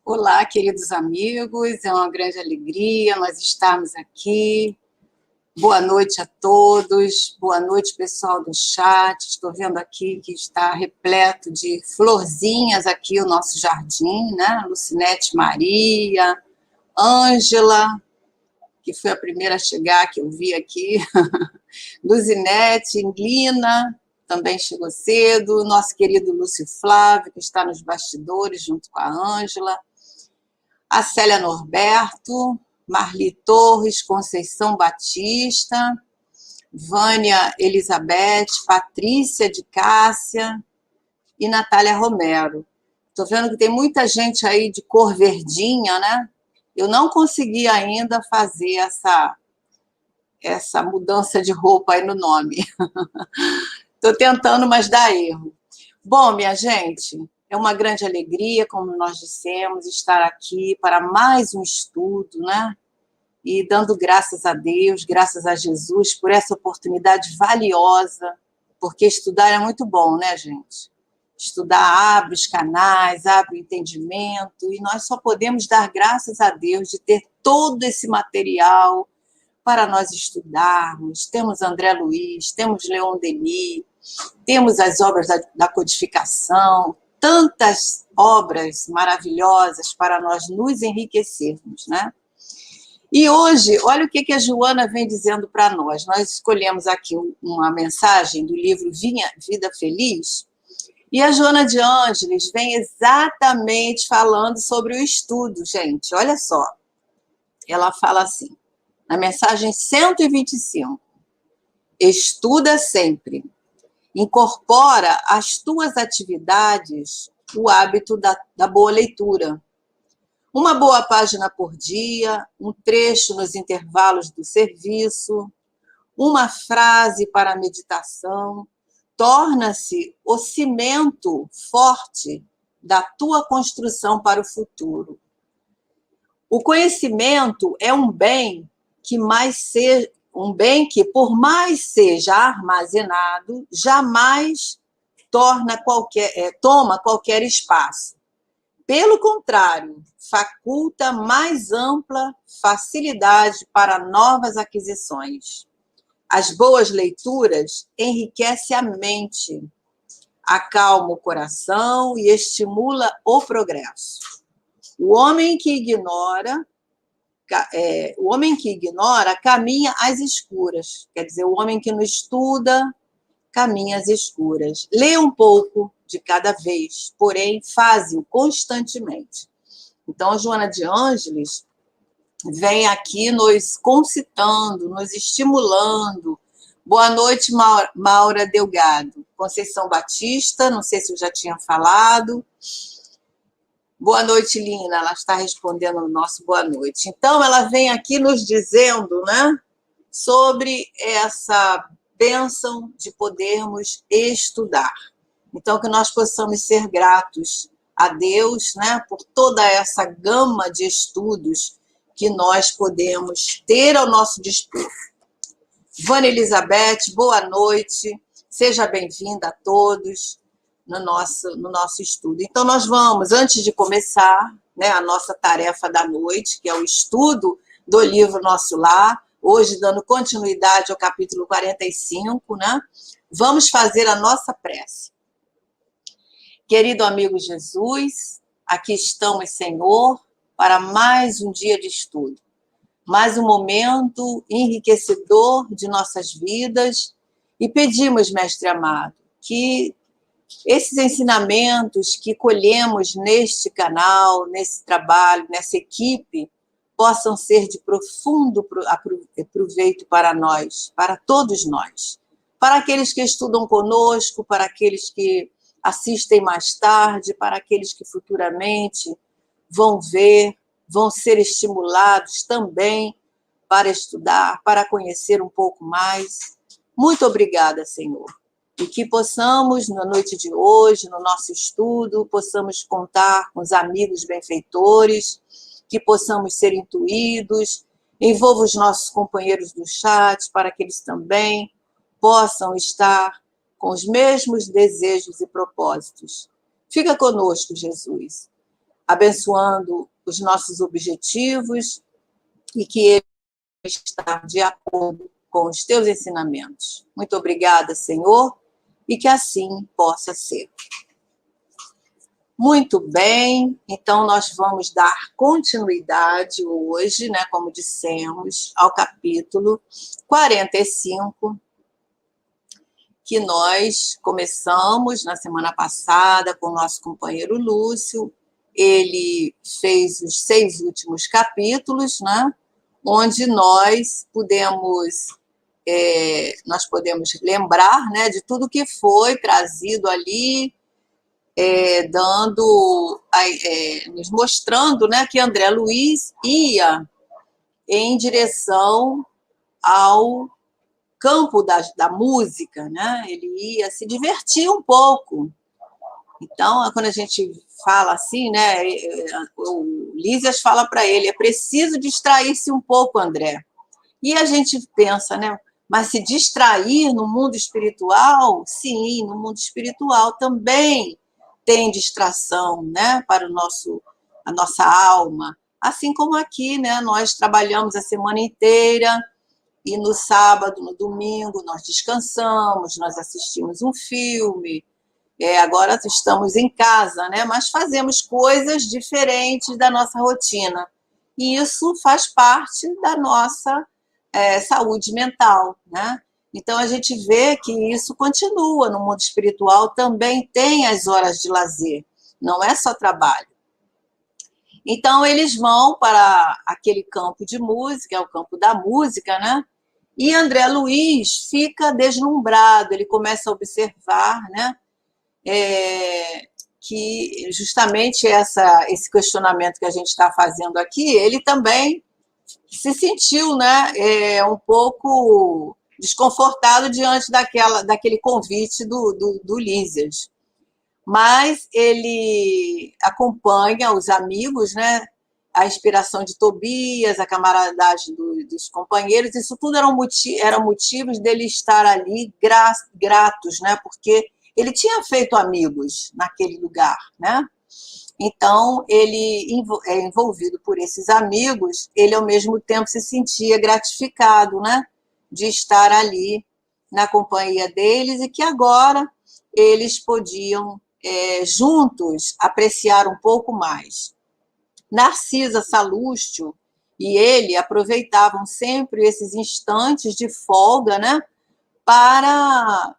Olá, queridos amigos, é uma grande alegria nós estarmos aqui. Boa noite a todos, boa noite, pessoal do chat. Estou vendo aqui que está repleto de florzinhas aqui o nosso jardim, né? Lucinete Maria, Ângela, que foi a primeira a chegar, que eu vi aqui, Luzinete, Lina, também chegou cedo, nosso querido Lúcio Flávio, que está nos bastidores junto com a Ângela, a Célia Norberto, Marli Torres, Conceição Batista, Vânia Elizabeth, Patrícia de Cássia e Natália Romero. Estou vendo que tem muita gente aí de cor verdinha, né? Eu não consegui ainda fazer essa mudança de roupa aí no nome. Estou tentando, mas dá erro. Bom, minha gente, é uma grande alegria, como nós dissemos, estar aqui para mais um estudo, né? E dando graças a Deus, graças a Jesus, por essa oportunidade valiosa, porque estudar é muito bom, né, gente? Estudar abre os canais, abre o entendimento, e nós só podemos dar graças a Deus de ter todo esse material para nós estudarmos. Temos André Luiz, temos Leon Denis, temos as obras da codificação, tantas obras maravilhosas para nós nos enriquecermos, né? E hoje, olha o que a Joana vem dizendo para nós. Nós escolhemos aqui uma mensagem do livro Vida Feliz, e a Joana de Ângeles vem exatamente falando sobre o estudo, gente. Olha só, ela fala assim, na mensagem 125, estuda sempre. Incorpora às tuas atividades o hábito da boa leitura. Uma boa página por dia, um trecho nos intervalos do serviço, uma frase para a meditação, torna-se o cimento forte da tua construção para o futuro. O conhecimento é um bem que por mais seja armazenado, jamais toma qualquer espaço. Pelo contrário, faculta mais ampla facilidade para novas aquisições. As boas leituras enriquecem a mente, acalma o coração e estimula o progresso. O homem que ignora caminha às escuras. Quer dizer, o homem que não estuda caminha às escuras. Lê um pouco de cada vez, porém, faze-o constantemente. Então, a Joana de Ângeles vem aqui nos concitando, nos estimulando. Boa noite, Maura Delgado. Conceição Batista, não sei se eu já tinha falado. Boa noite, Lina. Ela está respondendo o nosso boa noite. Então, ela vem aqui nos dizendo, né, sobre essa bênção de podermos estudar. Então, que nós possamos ser gratos a Deus, né, por toda essa gama de estudos que nós podemos ter ao nosso dispor. Vânia Elizabeth, boa noite. Seja bem-vinda a todos no nosso estudo. Então, nós vamos, antes de começar, né, a nossa tarefa da noite, que é o estudo do livro Nosso Lar, hoje dando continuidade ao capítulo 45, né? Vamos fazer a nossa prece. Querido amigo Jesus, aqui estamos, Senhor, para mais um dia de estudo, mais um momento enriquecedor de nossas vidas, e pedimos, Mestre amado, que esses ensinamentos que colhemos neste canal, nesse trabalho, nessa equipe, possam ser de profundo proveito para nós, para todos nós, para aqueles que estudam conosco, para aqueles que assistem mais tarde, para aqueles que futuramente vão ver, vão ser estimulados também para estudar, para conhecer um pouco mais. Muito obrigada, Senhor. E que possamos, na noite de hoje, no nosso estudo, possamos contar com os amigos benfeitores, que possamos ser intuídos. Envolva os nossos companheiros do chat, para que eles também possam estar com os mesmos desejos e propósitos. Fica conosco, Jesus. abençoando os nossos objetivos e que ele está de acordo com os teus ensinamentos. Muito obrigada, Senhor, e que assim possa ser. Muito bem, então nós vamos dar continuidade hoje, né, como dissemos, ao capítulo 45, que nós começamos na semana passada com o nosso companheiro Lúcio. Ele fez os 6 últimos capítulos, né, onde nós podemos lembrar, né, de tudo que foi trazido ali, nos mostrando, né, que André Luiz ia em direção ao campo da música, né? Ele ia se divertir um pouco. Então, quando a gente fala assim, né, o Lísias fala para ele, é preciso distrair-se um pouco, André. E a gente pensa, né, mas se distrair no mundo espiritual, sim, no mundo espiritual também tem distração, né, para a nossa alma. Assim como aqui, né, nós trabalhamos a semana inteira e no sábado, no domingo, nós descansamos, nós assistimos um filme. Agora estamos em casa, né, mas fazemos coisas diferentes da nossa rotina. E isso faz parte da nossa saúde mental, né? Então, a gente vê que isso continua no mundo espiritual, também tem as horas de lazer, não é só trabalho. Então, eles vão para aquele campo de música, é o campo da música, né? E André Luiz fica deslumbrado, ele começa a observar, né? Que justamente esse questionamento que a gente está fazendo aqui, ele também se sentiu, né, um pouco desconfortado diante daquele convite do Lísias. Mas ele acompanha os amigos, né, a inspiração de Tobias, a camaradagem dos companheiros, isso tudo eram motivos dele estar ali gratos, né, porque ele tinha feito amigos naquele lugar, né? Então, ele, envolvido por esses amigos, ele, ao mesmo tempo, se sentia gratificado, né, de estar ali na companhia deles e que agora eles podiam, juntos, apreciar um pouco mais. Narcisa Salustio e ele aproveitavam sempre esses instantes de folga, né, para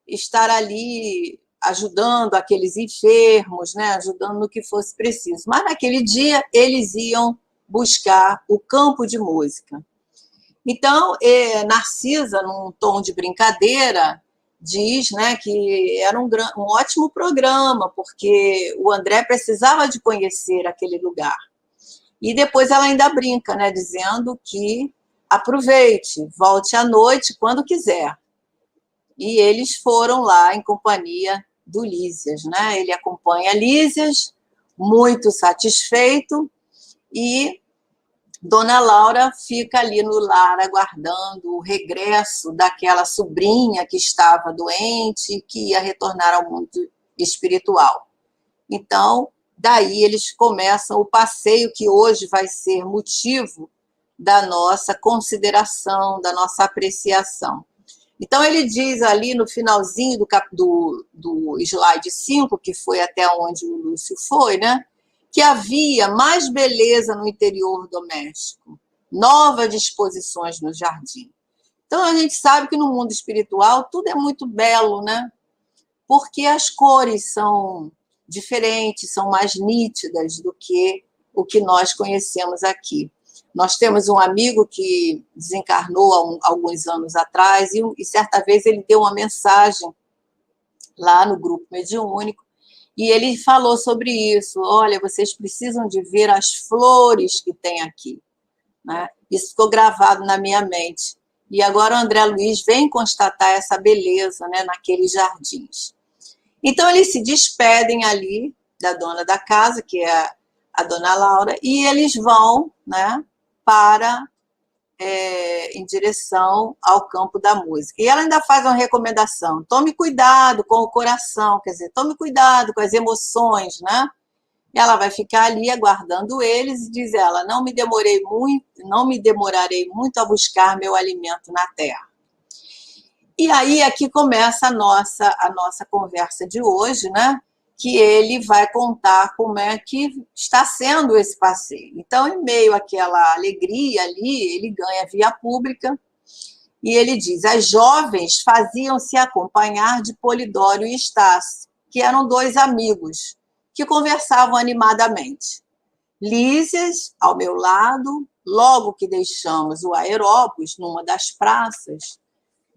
estar ali ajudando aqueles enfermos, né, ajudando no que fosse preciso. Mas naquele dia eles iam buscar o campo de música. Então, Narcisa, num tom de brincadeira, diz, né, que era um ótimo programa, porque o André precisava de conhecer aquele lugar. E depois ela ainda brinca, né, dizendo que aproveite, volte à noite quando quiser. E eles foram lá em companhia do Lísias, né? Ele acompanha Lísias, muito satisfeito, e Dona Laura fica ali no lar aguardando o regresso daquela sobrinha que estava doente e que ia retornar ao mundo espiritual. Então, daí eles começam o passeio que hoje vai ser motivo da nossa consideração, da nossa apreciação. Então, ele diz ali no finalzinho do slide 5, que foi até onde o Lúcio foi, né, que havia mais beleza no interior doméstico, novas disposições no jardim. Então, a gente sabe que no mundo espiritual tudo é muito belo, né? Porque as cores são diferentes, são mais nítidas do que o que nós conhecemos aqui. Nós temos um amigo que desencarnou há alguns anos atrás e certa vez ele deu uma mensagem lá no grupo mediúnico e ele falou sobre isso. Olha, vocês precisam de ver as flores que tem aqui, né? Isso ficou gravado na minha mente. E agora o André Luiz vem constatar essa beleza, né, naqueles jardins. Então, eles se despedem ali da dona da casa, que é a dona Laura, e eles vão, né, em direção ao campo da música. E ela ainda faz uma recomendação: tome cuidado com o coração, quer dizer, tome cuidado com as emoções, né? Ela vai ficar ali aguardando eles e diz ela, não me demorarei muito a buscar meu alimento na terra. E aí aqui começa a nossa conversa de hoje, né? Que ele vai contar como é que está sendo esse passeio. Então, em meio àquela alegria ali, ele ganha via pública e ele diz: as jovens faziam-se acompanhar de Polidório e Estácio, que eram dois amigos que conversavam animadamente. Lísias, ao meu lado, logo que deixamos o Aerópolis, numa das praças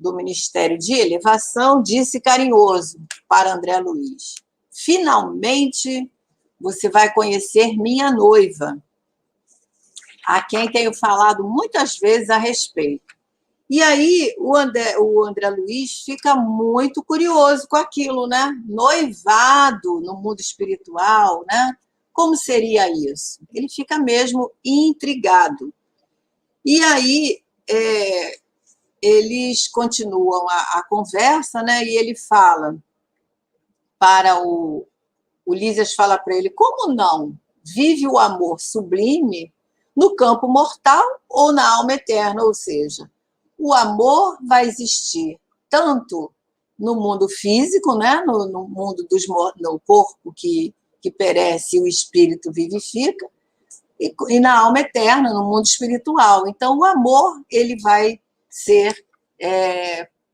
do Ministério de Elevação, disse carinhoso para André Luiz: finalmente você vai conhecer minha noiva, a quem tenho falado muitas vezes a respeito. E aí o André Luiz fica muito curioso com aquilo, né? Noivado no mundo espiritual, né? Como seria isso? Ele fica mesmo intrigado. E aí eles continuam a conversa, né? E ele fala para o Lísias fala para ele: como não? Vive o amor sublime no campo mortal ou na alma eterna? Ou seja, o amor vai existir tanto no mundo físico, né? no mundo no corpo que perece e o espírito vivifica, e na alma eterna, no mundo espiritual. Então, o amor ele vai ser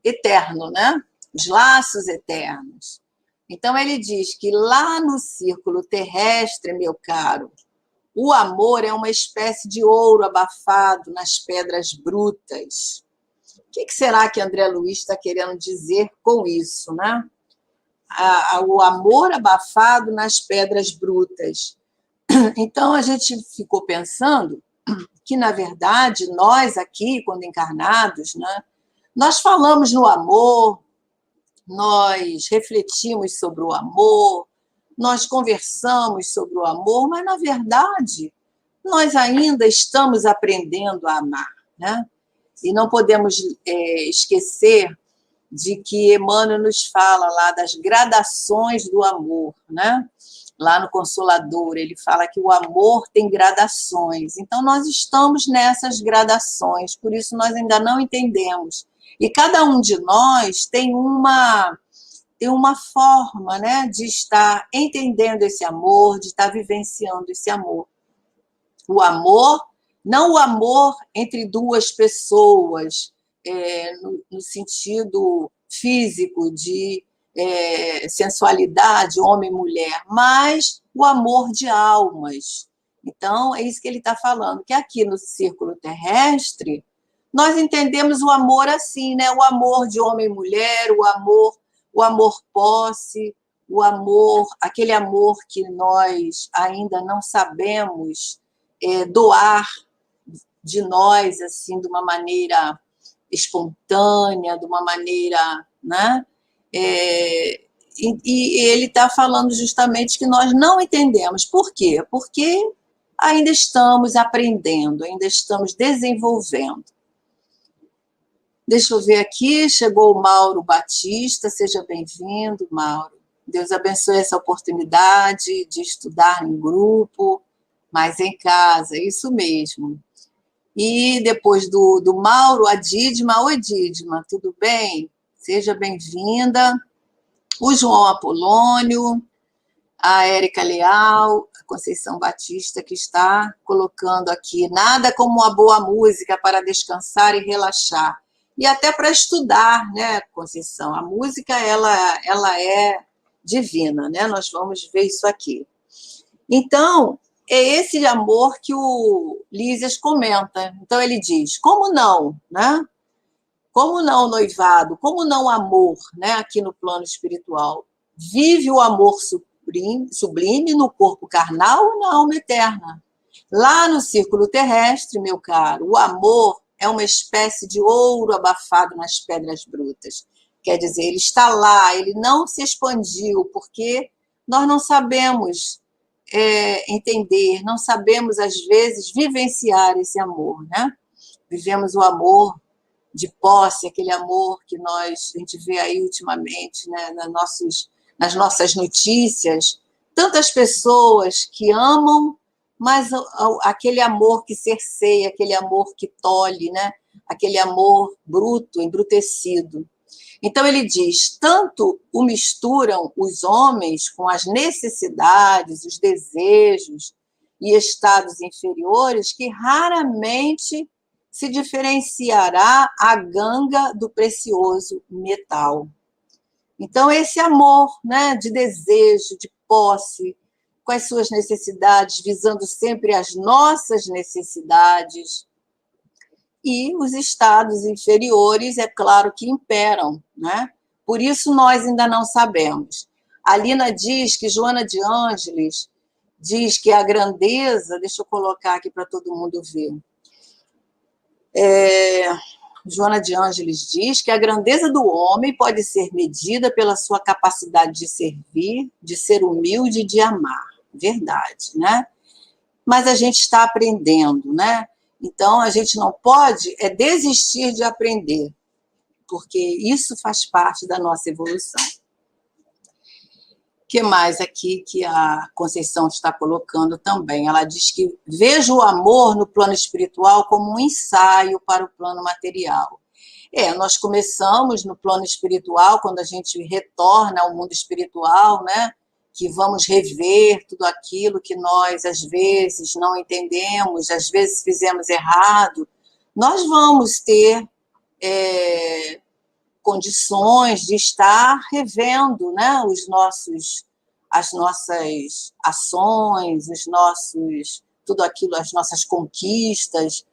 eterno, né? Os laços eternos. Então, ele diz que lá no círculo terrestre, meu caro, o amor é uma espécie de ouro abafado nas pedras brutas. O que será que André Luiz está querendo dizer com isso, né? O amor abafado nas pedras brutas. Então, a gente ficou pensando que, na verdade, nós aqui, quando encarnados, né, nós falamos no amor, nós refletimos sobre o amor, nós conversamos sobre o amor, mas, na verdade, nós ainda estamos aprendendo a amar, né? E não podemos esquecer de que Emmanuel nos fala lá das gradações do amor, né? Lá no Consolador, ele fala que o amor tem gradações. Então, nós estamos nessas gradações, por isso nós ainda não entendemos. E cada um de nós tem uma forma, né, de estar entendendo esse amor, de estar vivenciando esse amor. O amor, não o amor entre duas pessoas, no sentido físico de sensualidade, homem e mulher, mas o amor de almas. Então, é isso que ele está falando, que aqui no círculo terrestre, nós entendemos o amor assim, né? O amor de homem e mulher, o amor posse, o amor, aquele amor que nós ainda não sabemos doar de nós, assim, de uma maneira espontânea, de uma maneira, né? E ele está falando justamente que nós não entendemos. Por quê? Porque ainda estamos aprendendo, ainda estamos desenvolvendo. Deixa eu ver aqui, chegou o Mauro Batista, seja bem-vindo, Mauro. Deus abençoe essa oportunidade de estudar em grupo, mas em casa, isso mesmo. E depois do Mauro, a Dídima. Oi, Dídima, tudo bem? Seja bem-vinda. O João Apolônio, a Érica Leal, a Conceição Batista, que está colocando aqui: nada como uma boa música para descansar e relaxar. E até para estudar, né, Conceição? A música, ela é divina, né? Nós vamos ver isso aqui. Então, é esse amor que o Lísias comenta. Então, ele diz: como não, né? Como não noivado? Como não amor, né? Aqui no plano espiritual. Vive o amor sublime no corpo carnal ou na alma eterna. Lá no círculo terrestre, meu caro, o amor é uma espécie de ouro abafado nas pedras brutas. Quer dizer, ele está lá, ele não se expandiu, porque nós não sabemos entender, não sabemos, às vezes, vivenciar esse amor, né? Vivemos o amor de posse, aquele amor que a gente vê aí ultimamente, né, nas nossas notícias, tantas pessoas que amam, mas aquele amor que cerceia, aquele amor que tolhe, né? Aquele amor bruto, embrutecido. Então, ele diz, tanto o misturam os homens com as necessidades, os desejos e estados inferiores, que raramente se diferenciará a ganga do precioso metal. Então, esse amor, né, de desejo, de posse, com as suas necessidades, visando sempre as nossas necessidades, e os estados inferiores, é claro que imperam, né? Por isso nós ainda não sabemos. A Lina diz que Joana de Ângeles diz que a grandeza, deixa eu colocar aqui para todo mundo ver, Joana de Ângeles diz que a grandeza do homem pode ser medida pela sua capacidade de servir, de ser humilde e de amar. Verdade, né? Mas a gente está aprendendo, né? Então, a gente não pode desistir de aprender, porque isso faz parte da nossa evolução. O que mais aqui que a Conceição está colocando também? Ela diz que vejo o amor no plano espiritual como um ensaio para o plano material. Nós começamos no plano espiritual, quando a gente retorna ao mundo espiritual, né? Que vamos rever tudo aquilo que nós, às vezes, não entendemos, às vezes fizemos errado, nós vamos ter condições de estar revendo, né, as nossas ações, tudo aquilo, as nossas conquistas.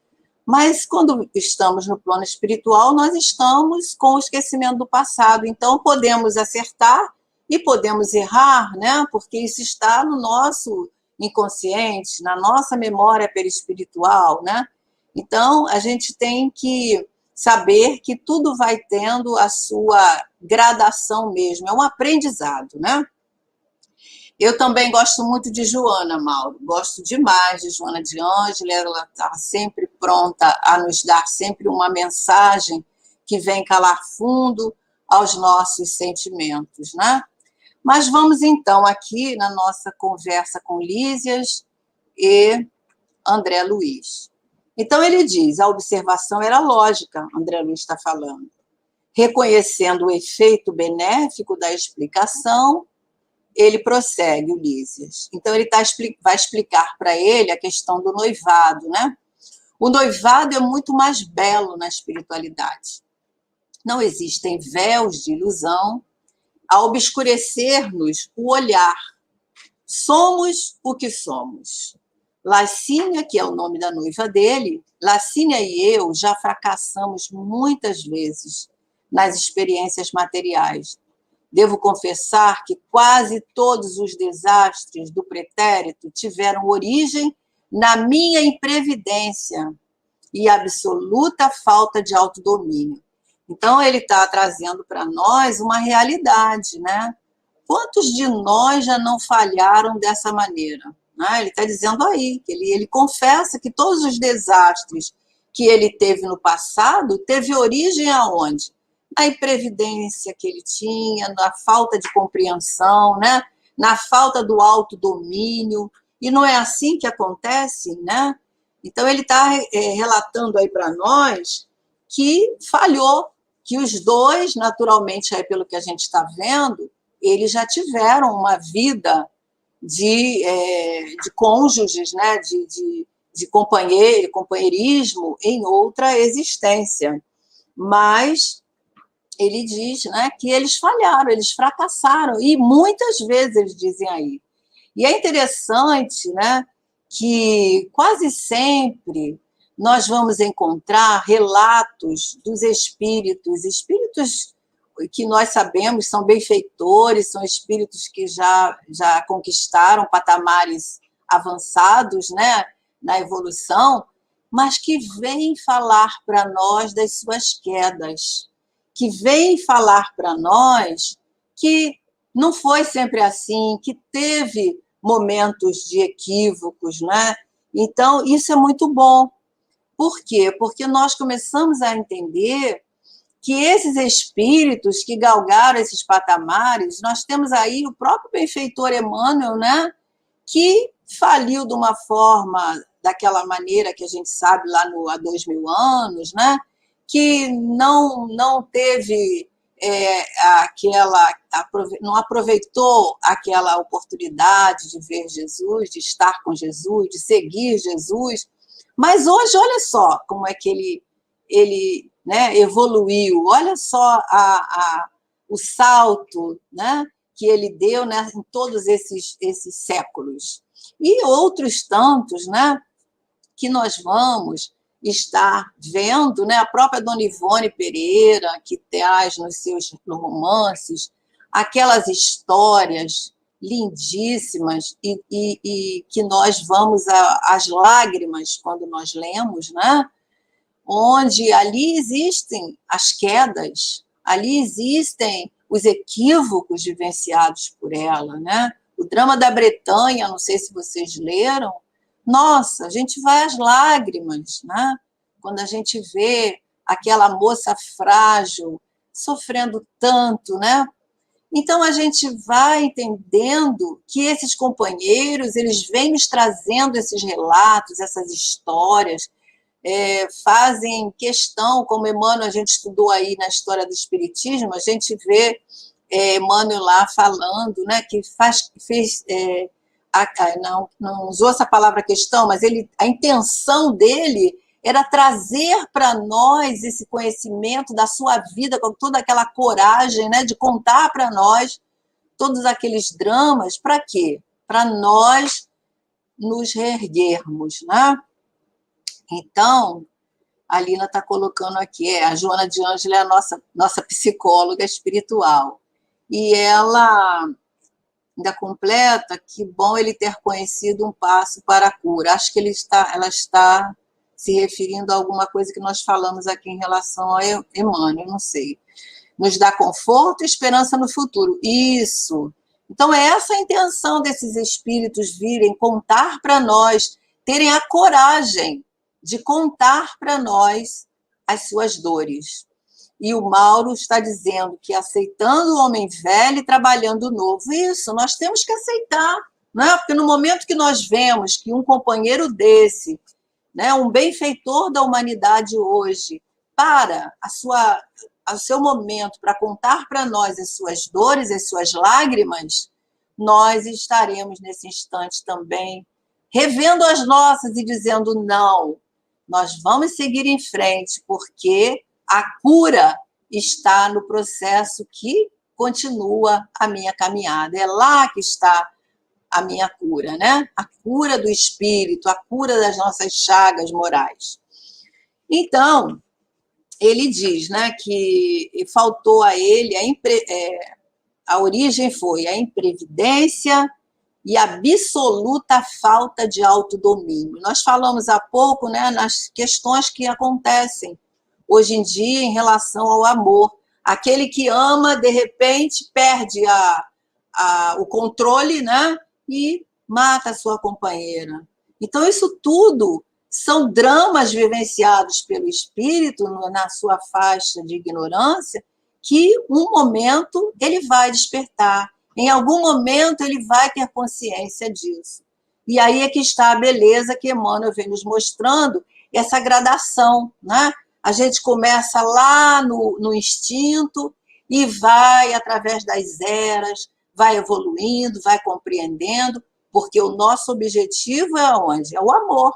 Mas, quando estamos no plano espiritual, nós estamos com o esquecimento do passado. Então, podemos acertar e podemos errar, né? Porque isso está no nosso inconsciente, na nossa memória perispiritual, né? Então, a gente tem que saber que tudo vai tendo a sua gradação mesmo, é um aprendizado, né? Eu também gosto muito de Joana, Mauro, gosto demais de Joana de Ângeles, ela está sempre pronta a nos dar sempre uma mensagem que vem calar fundo aos nossos sentimentos, né? Mas vamos, então, aqui na nossa conversa com Lísias e André Luiz. Então, ele diz, a observação era lógica, André Luiz está falando, reconhecendo o efeito benéfico da explicação, ele prossegue, o Lísias. Então, ele vai explicar para ele a questão do noivado, né? O noivado é muito mais belo na espiritualidade. Não existem véus de ilusão a obscurecer-nos o olhar. Somos o que somos. Lacínia, que é o nome da noiva dele, Lacínia e eu já fracassamos muitas vezes nas experiências materiais. Devo confessar que quase todos os desastres do pretérito tiveram origem na minha imprevidência e absoluta falta de autodomínio. Então, ele está trazendo para nós uma realidade, né? Quantos de nós já não falharam dessa maneira? Né? Ele está dizendo aí, que ele confessa que todos os desastres que ele teve no passado teve origem aonde? Na imprevidência que ele tinha, na falta de compreensão, né? Na falta do autodomínio, e não é assim que acontece, né? Então, ele está relatando aí para nós que falhou, que os dois, naturalmente, aí pelo que a gente está vendo, eles já tiveram uma vida de cônjuges, né? de companheirismo em outra existência. Mas ele diz, né, que eles falharam, eles fracassaram, e muitas vezes eles dizem aí. E é interessante, né, que quase sempre nós vamos encontrar relatos dos espíritos que nós sabemos são benfeitores, são espíritos que já conquistaram patamares avançados, né, na evolução, mas que vêm falar para nós das suas quedas, que vêm falar para nós que não foi sempre assim, que teve momentos de equívocos, né? Então, isso é muito bom. Por quê? Porque nós começamos a entender que esses espíritos que galgaram esses patamares, nós temos aí o próprio benfeitor Emmanuel, né, que faliu de uma forma, daquela maneira que a gente sabe lá há 2000 anos, né, que não teve não aproveitou aquela oportunidade de ver Jesus, de estar com Jesus, de seguir Jesus. Mas hoje, olha só como é que ele né, evoluiu, olha só o salto, né, que ele deu, né, em todos esses séculos. E outros tantos, né, que nós vamos estar vendo, né, a própria Dona Ivone Pereira, que traz nos seus romances aquelas histórias lindíssimas e que nós vamos às lágrimas quando nós lemos, né? Onde ali existem as quedas, ali existem os equívocos vivenciados por ela, né? O drama da Bretanha, não sei se vocês leram, nossa, a gente vai às lágrimas, né? Quando a gente vê aquela moça frágil sofrendo tanto, né? Então a gente vai entendendo que esses companheiros, eles vêm nos trazendo esses relatos, essas histórias, fazem questão, como Emmanuel, a gente estudou aí na história do Espiritismo, a gente vê Emmanuel lá falando, né, que fez, não usou essa palavra questão, mas a intenção dele era trazer para nós esse conhecimento da sua vida, com toda aquela coragem, né, de contar para nós todos aqueles dramas, para quê? Para nós nos reerguermos, né? Então, a Lina está colocando aqui, a Joana de Ângela é a nossa psicóloga espiritual. E ela ainda completa que bom ele ter conhecido um passo para a cura. Acho que ela está se referindo a alguma coisa que nós falamos aqui em relação a Emmanuel, não sei. Nos dá conforto e esperança no futuro. Isso. Então, é essa a intenção desses espíritos virem contar para nós, terem a coragem de contar para nós as suas dores. E o Mauro está dizendo que aceitando o homem velho e trabalhando o novo. Isso, nós temos que aceitar, né? Porque no momento que nós vemos que um companheiro desse, né, um benfeitor da humanidade hoje, para o seu momento para contar para nós as suas dores, as suas lágrimas, nós estaremos nesse instante também revendo as nossas e dizendo não, nós vamos seguir em frente, porque a cura está no processo que continua a minha caminhada. É lá que está a minha cura, né? A cura do espírito, a cura das nossas chagas morais. Então, ele diz, né, que faltou a ele, a origem foi a imprevidência e absoluta falta de autodomínio. Nós falamos há pouco, né, nas questões que acontecem hoje em dia em relação ao amor. Aquele que ama, de repente, perde o controle, né, e mata a sua companheira. Então, isso tudo são dramas vivenciados pelo espírito na sua faixa de ignorância, que um momento ele vai despertar. Em algum momento ele vai ter consciência disso. E aí é que está a beleza que Emmanuel vem nos mostrando, essa gradação, né? A gente começa lá no instinto e vai, através das eras, vai evoluindo, vai compreendendo, porque o nosso objetivo é onde? É o amor.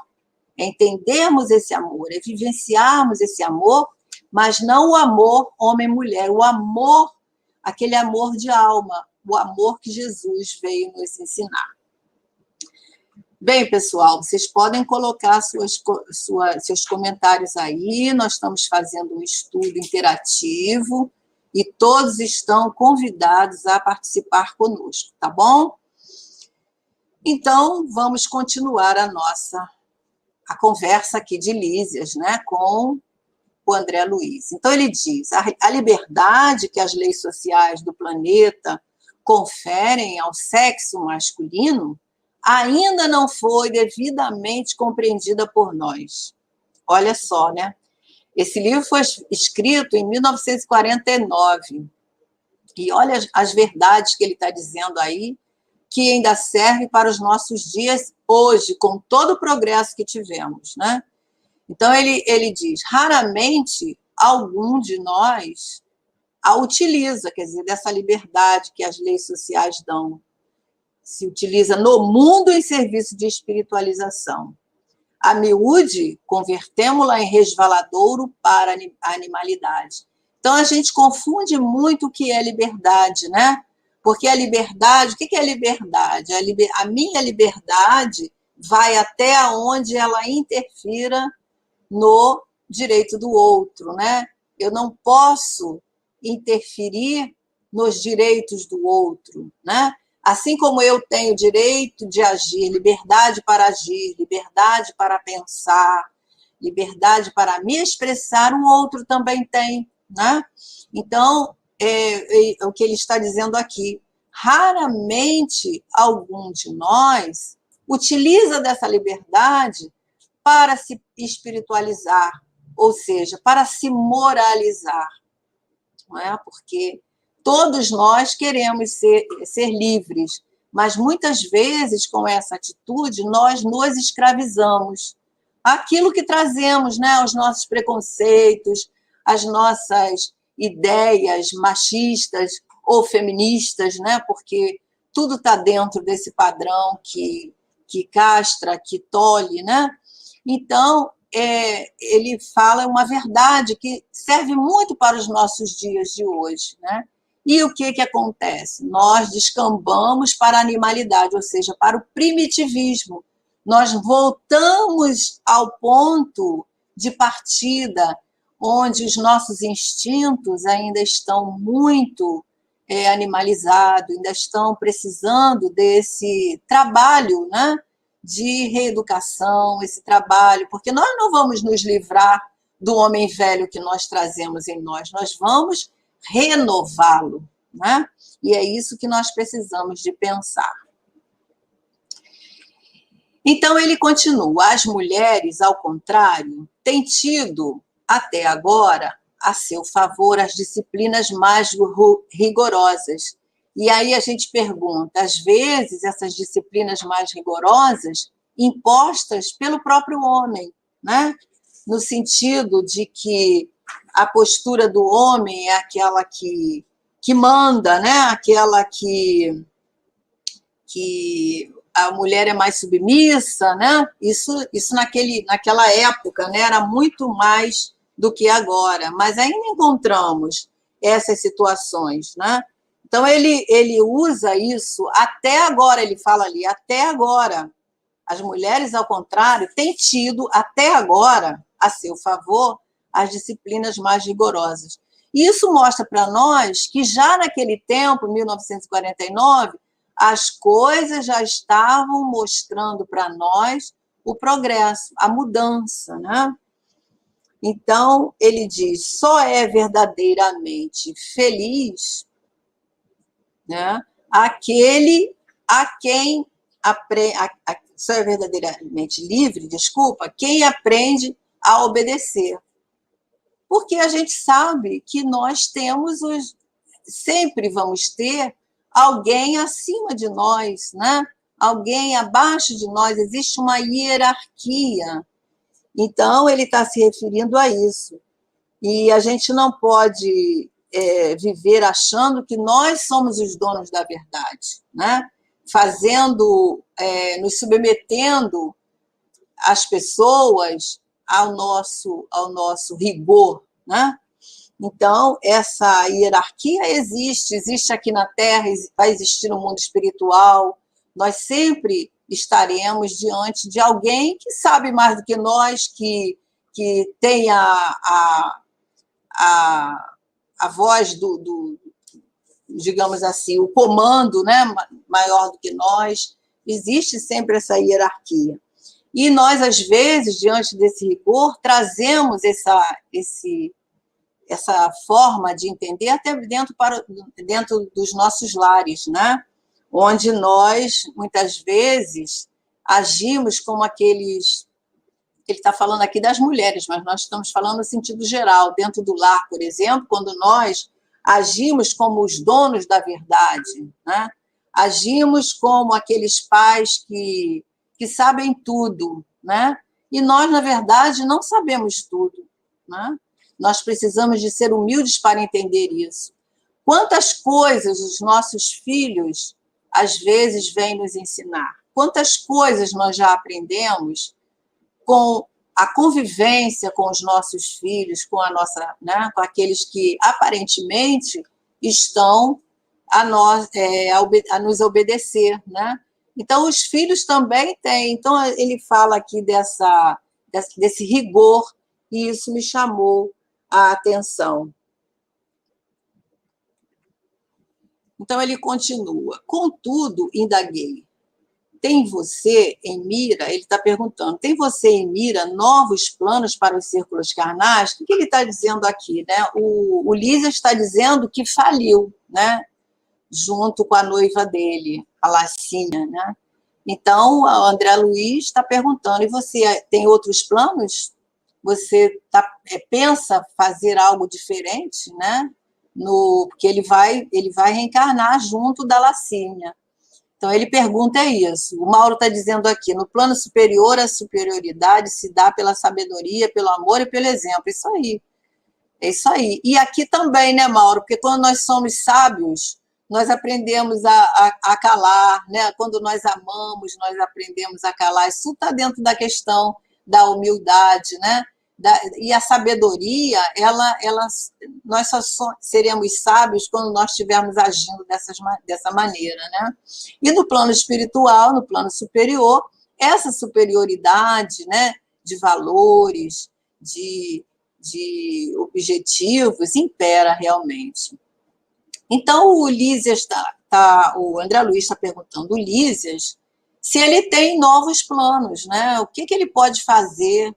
É entendermos esse amor, é vivenciarmos esse amor, mas não o amor homem-mulher, o amor, aquele amor de alma, o amor que Jesus veio nos ensinar. Bem, pessoal, vocês podem colocar seus comentários aí, nós estamos fazendo um estudo interativo e todos estão convidados a participar conosco, tá bom? Então, vamos continuar a conversa aqui de Lísias, né, com o André Luiz. Então, ele diz, a liberdade que as leis sociais do planeta conferem ao sexo masculino ainda não foi devidamente compreendida por nós. Olha só, né? Esse livro foi escrito em 1949. E olha as verdades que ele está dizendo aí, que ainda serve para os nossos dias hoje, com todo o progresso que tivemos, né? Então, ele diz, raramente algum de nós a utiliza, quer dizer, dessa liberdade que as leis sociais dão, se utiliza no mundo em serviço de espiritualização. A miúde, convertemos-la em resvaladouro para a animalidade. Então, a gente confunde muito o que é liberdade, né? Porque a liberdade, o que é liberdade? A minha liberdade vai até onde ela interfira no direito do outro, né? Eu não posso interferir nos direitos do outro, né? Assim como eu tenho direito de agir, liberdade para agir, liberdade para pensar, liberdade para me expressar, o outro também tem, né? Então, o que ele está dizendo aqui, raramente algum de nós utiliza dessa liberdade para se espiritualizar, ou seja, para se moralizar, não é? Porque todos nós queremos ser livres, mas muitas vezes, com essa atitude, nós nos escravizamos. Aquilo que trazemos, né, os nossos preconceitos, as nossas ideias machistas ou feministas, né, porque tudo está dentro desse padrão que castra, que tolhe, né? Então, ele fala uma verdade que serve muito para os nossos dias de hoje, né? E o que acontece? Nós descambamos para a animalidade, ou seja, para o primitivismo. Nós voltamos ao ponto de partida, onde os nossos instintos ainda estão muito animalizados, ainda estão precisando desse trabalho, né? De reeducação, esse trabalho, porque nós não vamos nos livrar do homem velho que nós trazemos em nós vamos renová-lo, né? E é isso que nós precisamos de pensar. Então, ele continua, as mulheres, ao contrário, têm tido, até agora, a seu favor as disciplinas mais rigorosas. E aí a gente pergunta, às vezes, essas disciplinas mais rigorosas impostas pelo próprio homem, né? No sentido de que a postura do homem é aquela que manda, né? Aquela que a mulher é mais submissa, né? Isso naquela época, né? Era muito mais do que agora, mas ainda encontramos essas situações, né? Então, ele usa isso até agora, ele fala ali, até agora. As mulheres, ao contrário, têm tido, até agora, a seu favor, as disciplinas mais rigorosas. E isso mostra para nós que já naquele tempo, 1949, as coisas já estavam mostrando para nós o progresso, a mudança, né? Então, ele diz, só é verdadeiramente feliz, né, aquele a quem só é verdadeiramente livre, desculpa, quem aprende a obedecer. Porque a gente sabe que nós sempre vamos ter alguém acima de nós, né? Alguém abaixo de nós, existe uma hierarquia. Então, ele está se referindo a isso. E a gente não pode viver achando que nós somos os donos da verdade, né? Nos submetendo as pessoas ao nosso rigor, né? Então, essa hierarquia existe aqui na Terra, vai existir no mundo espiritual, nós sempre estaremos diante de alguém que sabe mais do que nós, que tem a voz digamos assim, o comando, né, maior do que nós, existe sempre essa hierarquia. E nós, às vezes, diante desse rigor, trazemos essa forma de entender até dentro dos nossos lares, né? Onde nós, muitas vezes, agimos como aqueles ele está falando aqui das mulheres, mas nós estamos falando no sentido geral. Dentro do lar, por exemplo, quando nós agimos como os donos da verdade, né? Agimos como aqueles pais que sabem tudo, né? E nós, na verdade, não sabemos tudo, né? Nós precisamos de ser humildes para entender isso. Quantas coisas os nossos filhos, às vezes, vêm nos ensinar? Quantas coisas nós já aprendemos com a convivência com os nossos filhos, com a nossa, né, com aqueles que aparentemente estão a nos obedecer, né? Então os filhos também têm. Então ele fala aqui desse rigor e isso me chamou a atenção. Então ele continua. Contudo, indaguei. Tem você em mira, ele está perguntando, tem você em mira novos planos para os círculos carnais? O que ele está dizendo aqui? Né? O Lísias está dizendo que faliu, né? Junto com a noiva dele, a Lacinha. Né? Então, o André Luiz está perguntando, e você tem outros planos? Você pensa fazer algo diferente? Né? Porque ele vai reencarnar junto da Lacinha. Então, ele pergunta isso. O Mauro está dizendo aqui, no plano superior, a superioridade se dá pela sabedoria, pelo amor e pelo exemplo. Isso aí. É isso aí. E aqui também, né, Mauro? Porque quando nós somos sábios, nós aprendemos a calar, né? Quando nós amamos, nós aprendemos a calar. Isso está dentro da questão da humildade, né? E a sabedoria, nós só seremos sábios quando nós estivermos agindo dessa maneira, né? E no plano espiritual, no plano superior, essa superioridade, né, de valores, de objetivos, impera realmente. Então, o André Luiz está perguntando o Lísias se ele tem novos planos, né? O que ele pode fazer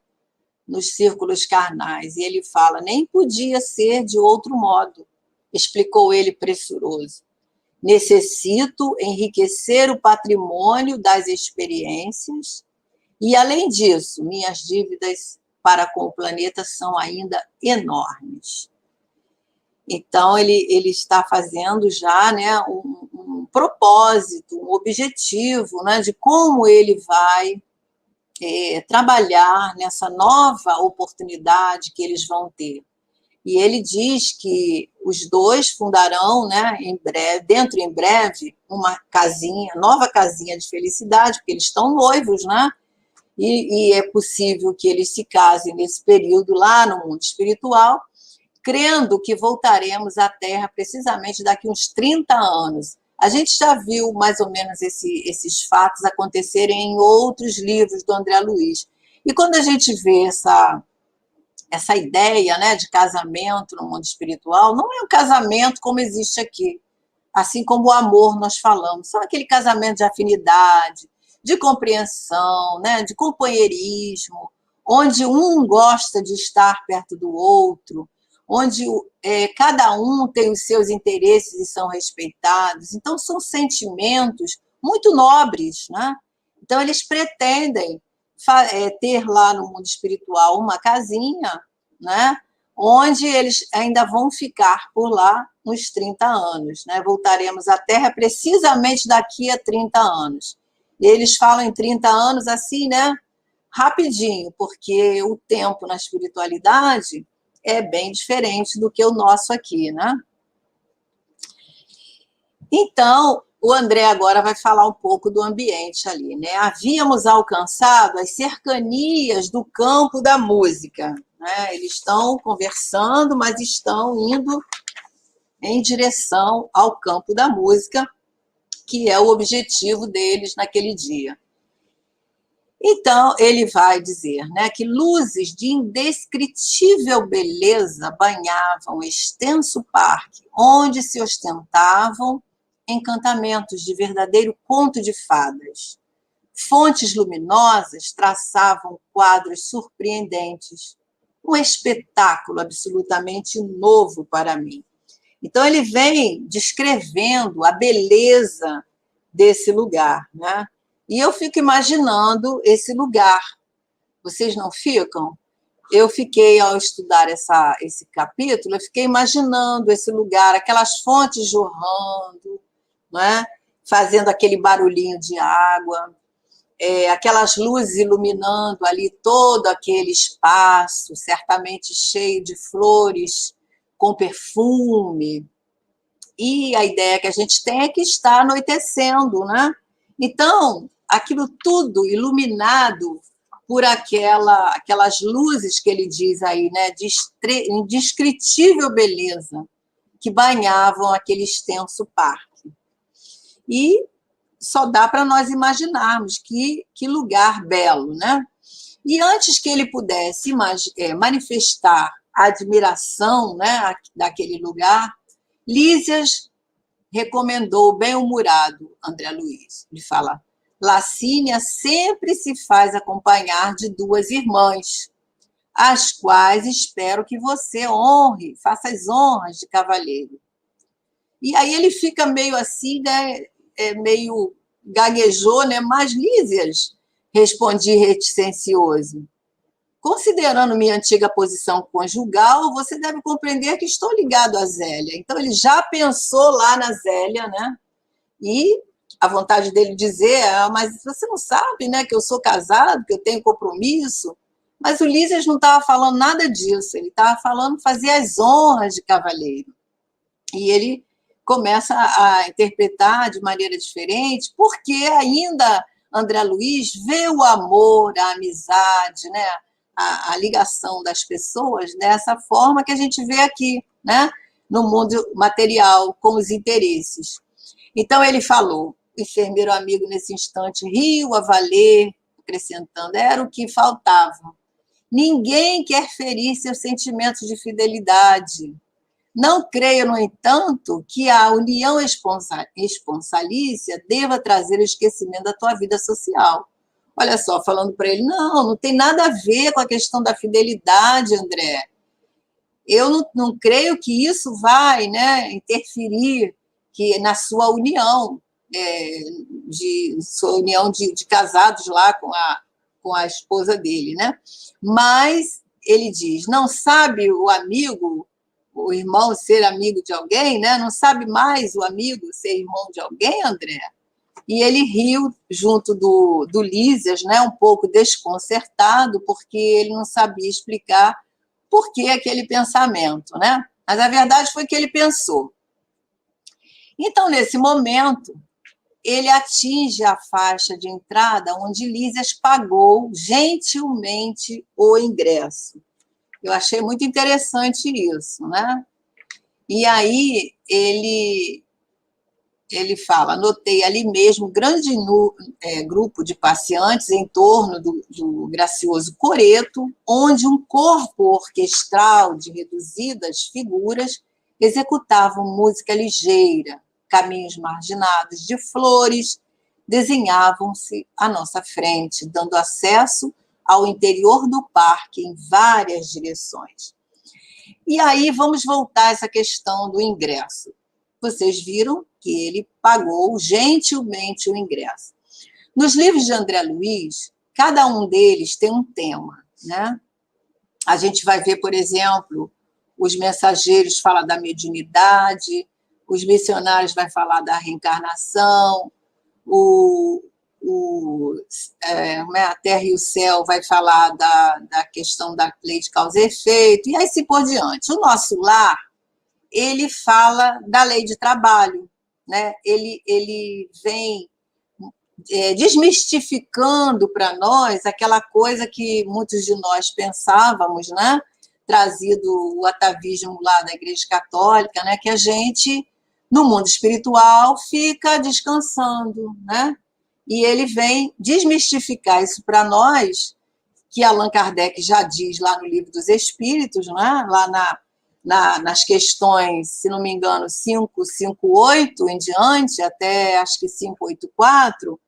nos círculos carnais, e ele fala, nem podia ser de outro modo, explicou ele pressuroso. Necessito enriquecer o patrimônio das experiências e, além disso, minhas dívidas para com o planeta são ainda enormes. Então, ele está fazendo já, né, um propósito, um objetivo, né, de como ele vai trabalhar nessa nova oportunidade que eles vão ter. E ele diz que os dois fundarão, né, em breve, uma casinha, nova casinha de felicidade, porque eles estão noivos, né? E é possível que eles se casem nesse período lá no mundo espiritual, crendo que voltaremos à Terra precisamente daqui uns 30 anos. A gente já viu mais ou menos esses fatos acontecerem em outros livros do André Luiz. E quando a gente vê essa ideia, né, de casamento no mundo espiritual, não é um casamento como existe aqui, assim como o amor nós falamos, são aquele casamento de afinidade, de compreensão, né, de companheirismo, onde um gosta de estar perto do outro, onde cada um tem os seus interesses e são respeitados. Então, são sentimentos muito nobres, né? Então, eles pretendem ter lá no mundo espiritual uma casinha, né? Onde eles ainda vão ficar por lá uns 30 anos. Né? Voltaremos à Terra precisamente daqui a 30 anos. E eles falam em 30 anos assim, né? Rapidinho, porque o tempo na espiritualidade é bem diferente do que o nosso aqui, né? Então, o André agora vai falar um pouco do ambiente ali, né? Havíamos alcançado as cercanias do campo da música, né? Eles estão conversando, mas estão indo em direção ao campo da música, que é o objetivo deles naquele dia. Então, ele vai dizer, né, que luzes de indescritível beleza banhavam o extenso parque, onde se ostentavam encantamentos de verdadeiro conto de fadas. Fontes luminosas traçavam quadros surpreendentes, um espetáculo absolutamente novo para mim. Então, ele vem descrevendo a beleza desse lugar, né? E eu fico imaginando esse lugar. Vocês não ficam? Eu fiquei, ao estudar esse capítulo, eu fiquei imaginando esse lugar, aquelas fontes jorrando, não é? Fazendo aquele barulhinho de água, aquelas luzes iluminando ali todo aquele espaço, certamente cheio de flores, com perfume. E a ideia que a gente tem é que está anoitecendo, né? Então, aquilo tudo iluminado por aquelas luzes que ele diz aí, né, de indescritível beleza, que banhavam aquele extenso parque. E só dá para nós imaginarmos que lugar belo, né? E antes que ele pudesse manifestar a admiração, né, daquele lugar, Lísias recomendou o bem-humorado André Luiz. Ele fala: Lacínia sempre se faz acompanhar de 2 irmãs, as quais espero que você honre, faça as honras de cavalheiro. E aí ele fica meio assim, né, meio gaguejou, né? Mas, Lísias, respondi reticencioso, considerando minha antiga posição conjugal, você deve compreender que estou ligado a Zélia. Então, ele já pensou lá na Zélia, né? E a vontade dele dizer, mas você não sabe, né, que eu sou casado, que eu tenho compromisso. Mas o Lísias não estava falando nada disso, ele estava falando fazer as honras de cavalheiro. E ele começa a interpretar de maneira diferente, porque ainda André Luiz vê o amor, a amizade, né, a ligação das pessoas dessa forma que a gente vê aqui, né, no mundo material, com os interesses. Então ele falou, o enfermeiro amigo nesse instante riu a valer, acrescentando, era o que faltava. Ninguém quer ferir seus sentimentos de fidelidade. Não creio, no entanto, que a união esponsalícia deva trazer o esquecimento da tua vida social. Olha só, falando para ele, não tem nada a ver com a questão da fidelidade, André. Eu não creio que isso vai, né, interferir na sua união, sua união de casados lá com a esposa dele, né? Mas ele diz, não sabe o amigo, o irmão ser amigo de alguém, né? Não sabe mais o amigo ser irmão de alguém, André? E ele riu junto do Lísias, né? Um pouco desconcertado, porque ele não sabia explicar por que aquele pensamento, né? Mas a verdade foi que ele pensou. Então, nesse momento, ele atinge a faixa de entrada onde Lísias pagou gentilmente o ingresso. Eu achei muito interessante isso, né? E aí ele fala, notei ali mesmo um grande grupo de passeantes em torno do gracioso coreto, onde um corpo orquestral de reduzidas figuras executavam música ligeira, caminhos marginados de flores desenhavam-se à nossa frente, dando acesso ao interior do parque em várias direções. E aí vamos voltar a essa questão do ingresso. Vocês viram que ele pagou gentilmente o ingresso. Nos livros de André Luiz, cada um deles tem um tema, né? A gente vai ver, por exemplo, os mensageiros falam da mediunidade, os missionários vai falar da reencarnação, a Terra e o Céu vai falar da questão da lei de causa e efeito, e assim por diante. O Nosso Lar, ele fala da lei de trabalho, né? Ele vem desmistificando para nós aquela coisa que muitos de nós pensávamos, né? Trazido o atavismo lá da Igreja Católica, né? Que a gente, no mundo espiritual, fica descansando, né? E ele vem desmistificar isso para nós, que Allan Kardec já diz lá no Livro dos Espíritos, né? Lá nas questões, se não me engano, 558 em diante, até acho que 584,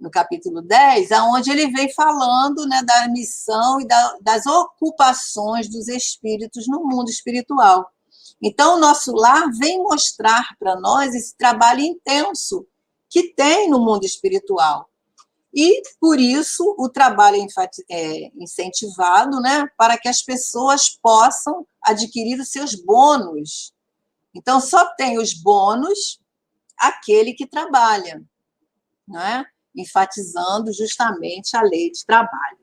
no capítulo 10, onde ele vem falando, né, da missão e das ocupações dos espíritos no mundo espiritual. Então, o Nosso Lar vem mostrar para nós esse trabalho intenso que tem no mundo espiritual. E, por isso, o trabalho é incentivado, né, para que as pessoas possam adquirir os seus bônus. Então, só tem os bônus aquele que trabalha, não é? Enfatizando justamente a lei de trabalho.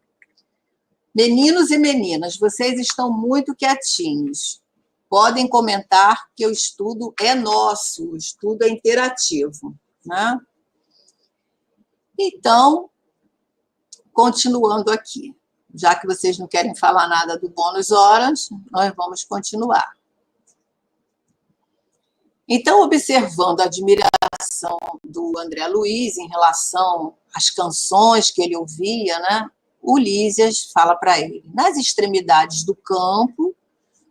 Meninos e meninas, vocês estão muito quietinhos. Podem comentar que o estudo é nosso, o estudo é interativo, né? Então, continuando aqui. Já que vocês não querem falar nada do bônus horas, nós vamos continuar. Então, observando a admiração do André Luiz em relação às canções que ele ouvia, né, o Lísias fala para ele: nas extremidades do campo,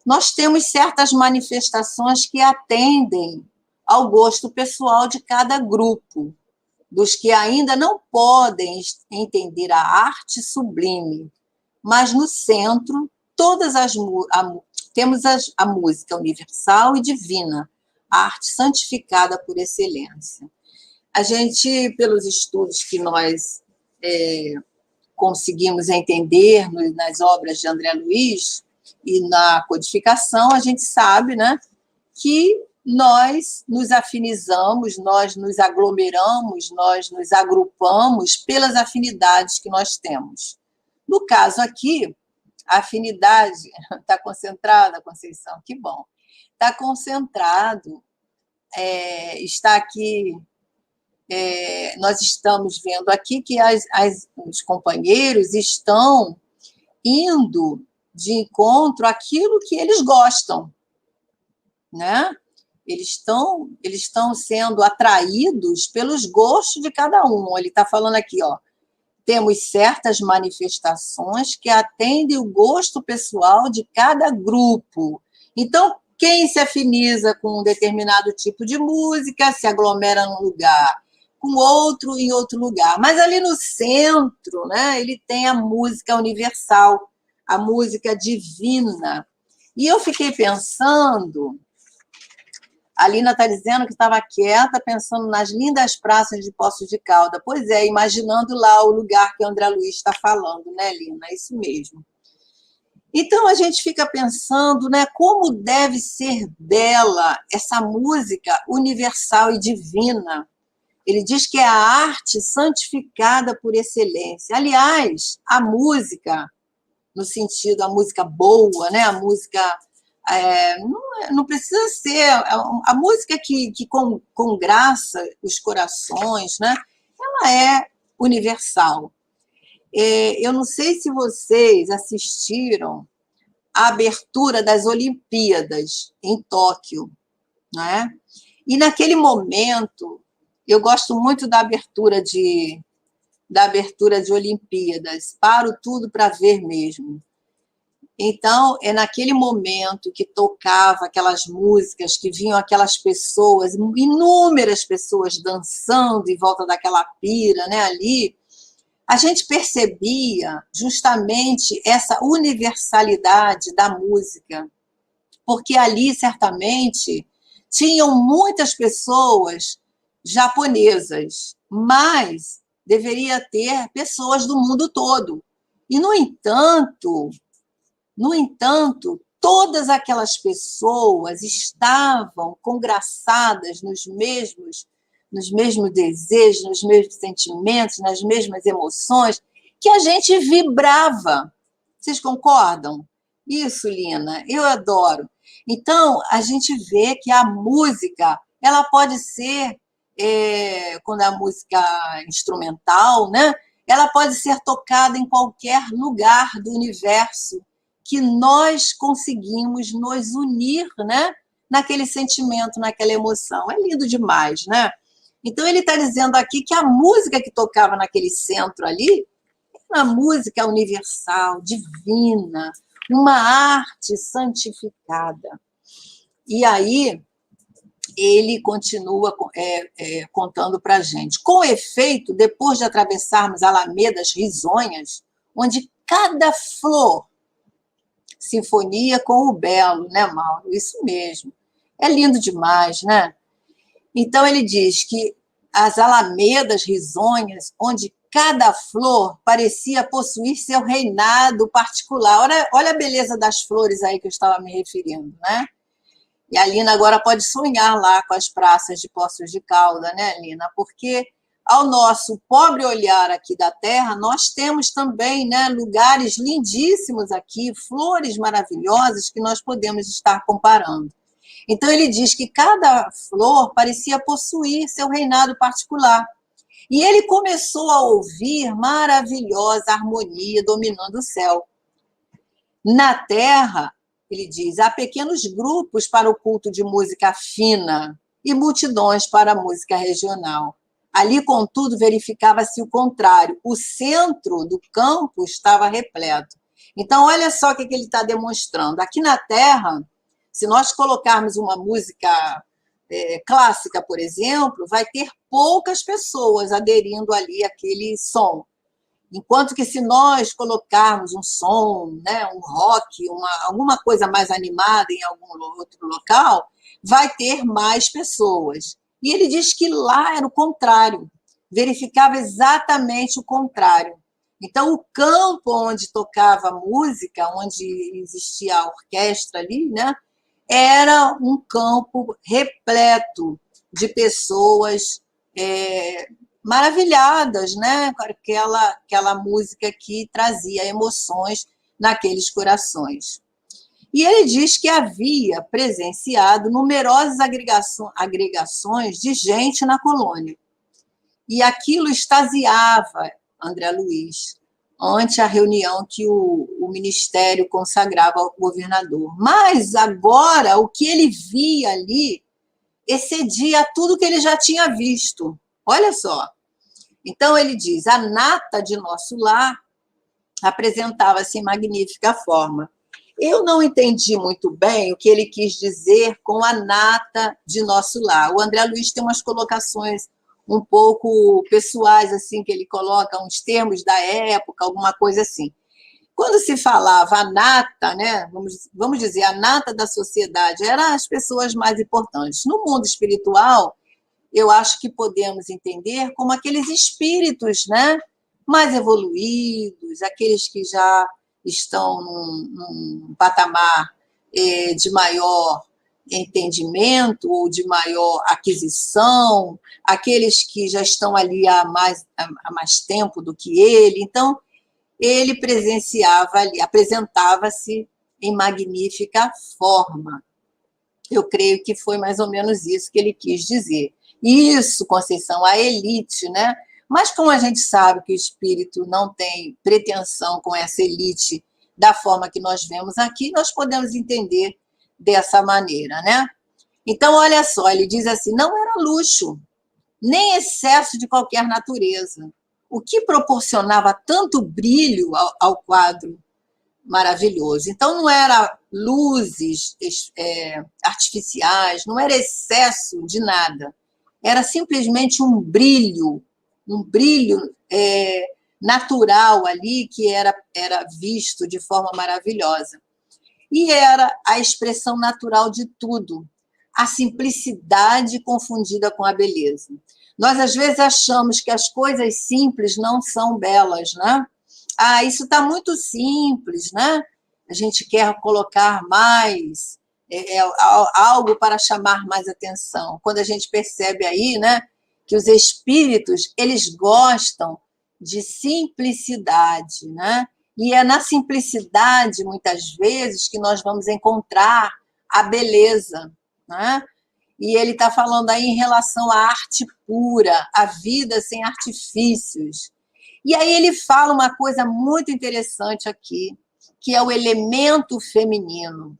nós temos certas manifestações que atendem ao gosto pessoal de cada grupo, dos que ainda não podem entender a arte sublime, mas no centro temos a música universal e divina, a arte santificada por excelência. A gente, pelos estudos que nós conseguimos entender nas obras de André Luiz e na codificação, a gente sabe, né, que nós nos afinizamos, nós nos aglomeramos, nós nos agrupamos pelas afinidades que nós temos. No caso aqui, a afinidade está concentrada, Conceição, que bom. Está concentrado, está aqui, nós estamos vendo aqui que os companheiros estão indo de encontro àquilo que eles gostam, né? Eles estão sendo atraídos pelos gostos de cada um. Ele está falando aqui, ó, temos certas manifestações que atendem o gosto pessoal de cada grupo. Então, quem se afiniza com um determinado tipo de música se aglomera num lugar, com outro em outro lugar. Mas ali no centro, né, ele tem a música universal, a música divina. E eu fiquei pensando... A Lina está dizendo que estava quieta, pensando nas lindas praças de Poços de Caldas. Pois é, imaginando lá o lugar que o André Luiz está falando, né, Lina? É isso mesmo. Então, a gente fica pensando, né, como deve ser bela essa música universal e divina. Ele diz que é a arte santificada por excelência. Aliás, a música, no sentido, a música boa, né, a música... não precisa ser a música que congraça os corações, né? Ela é universal. Eu não sei se vocês assistiram à abertura das Olimpíadas em Tóquio, né? E naquele momento, eu gosto muito da abertura de Olimpíadas, paro tudo para ver mesmo. Então, é naquele momento que tocava aquelas músicas, que vinham aquelas pessoas, inúmeras pessoas dançando em volta daquela pira, né, ali, a gente percebia justamente essa universalidade da música, porque ali, certamente, tinham muitas pessoas japonesas, mas deveria ter pessoas do mundo todo. E, no entanto, todas aquelas pessoas estavam congraçadas nos mesmos desejos, nos mesmos sentimentos, nas mesmas emoções, que a gente vibrava. Vocês concordam? Isso, Lina, eu adoro. Então, a gente vê que a música, ela pode ser, quando é a música instrumental, né? Ela pode ser tocada em qualquer lugar do universo, que nós conseguimos nos unir, né, naquele sentimento, naquela emoção. É lindo demais, né? Então, ele está dizendo aqui que a música que tocava naquele centro ali é uma música universal, divina, uma arte santificada. E aí, ele continua contando para a gente. Com efeito, depois de atravessarmos alamedas risonhas, onde cada flor sinfonia com o belo, né, Mauro? Isso mesmo. É lindo demais, né? Então, ele diz que as alamedas risonhas, onde cada flor parecia possuir seu reinado particular. Olha a beleza das flores aí que eu estava me referindo, né? E a Lina agora pode sonhar lá com as praças de Poços de Calda, né, Lina? Porque ao nosso pobre olhar aqui da Terra, nós temos também, né, lugares lindíssimos aqui, flores maravilhosas que nós podemos estar comparando. Então ele diz que cada flor parecia possuir seu reinado particular. E ele começou a ouvir maravilhosa harmonia dominando o céu. Na Terra, ele diz, há pequenos grupos para o culto de música fina e multidões para a música regional. Ali, contudo, verificava-se o contrário. O centro do campo estava repleto. Então, olha só o que ele está demonstrando. Aqui na Terra, se nós colocarmos uma música clássica, por exemplo, vai ter poucas pessoas aderindo ali àquele som. Enquanto que se nós colocarmos um som, né, um rock, alguma coisa mais animada em algum outro local, vai ter mais pessoas. E ele diz que lá era o contrário, verificava exatamente o contrário. Então, o campo onde tocava música, onde existia a orquestra ali, né, era um campo repleto de pessoas maravilhadas, né, com aquela música que trazia emoções naqueles corações. E ele diz que havia presenciado numerosas agregações de gente na colônia. E aquilo extasiava André Luiz, ante a reunião que o ministério consagrava ao governador. Mas agora o que ele via ali excedia tudo que ele já tinha visto. Olha só. Então ele diz, a nata de nosso lar apresentava-se em magnífica forma. Eu não entendi muito bem o que ele quis dizer com a nata de nosso lar. O André Luiz tem umas colocações um pouco pessoais, assim, que ele coloca uns termos da época, alguma coisa assim. Quando se falava a nata, né, vamos dizer, a nata da sociedade, eram as pessoas mais importantes. No mundo espiritual, eu acho que podemos entender como aqueles espíritos, né, mais evoluídos, aqueles que já estão num patamar de maior entendimento ou de maior aquisição, aqueles que já estão ali há mais tempo do que ele. Então, ele presenciava ali, apresentava-se em magnífica forma. Eu creio que foi mais ou menos isso que ele quis dizer. Isso, Conceição, a elite, né? Mas como a gente sabe que o espírito não tem pretensão com essa elite da forma que nós vemos aqui, nós podemos entender dessa maneira, né? Então, olha só, ele diz assim, não era luxo, nem excesso de qualquer natureza, o que proporcionava tanto brilho ao quadro maravilhoso. Então, não era luzes artificiais, não era excesso de nada, era simplesmente um brilho natural ali que era visto de forma maravilhosa. E era a expressão natural de tudo, a simplicidade confundida com a beleza. Nós, às vezes, achamos que as coisas simples não são belas, né? Ah, isso está muito simples, né? A gente quer colocar mais, algo para chamar mais atenção. Quando a gente percebe aí, né, que os espíritos, eles gostam de simplicidade, né? E é na simplicidade, muitas vezes, que nós vamos encontrar a beleza, né? E ele está falando aí em relação à arte pura, a vida sem artifícios. E aí ele fala uma coisa muito interessante aqui, que é o elemento feminino.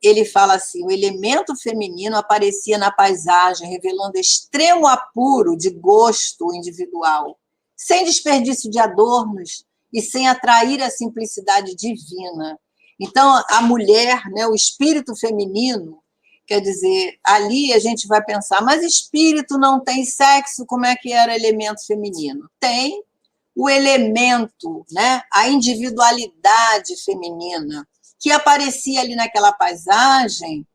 Ele fala assim, o elemento feminino aparecia na paisagem, revelando extremo apuro de gosto individual, sem desperdício de adornos e sem atrair a simplicidade divina. Então, a mulher, né, o espírito feminino, quer dizer, ali a gente vai pensar, mas espírito não tem sexo, como é que era elemento feminino? Tem o elemento, né, a individualidade feminina, que aparecia ali naquela paisagem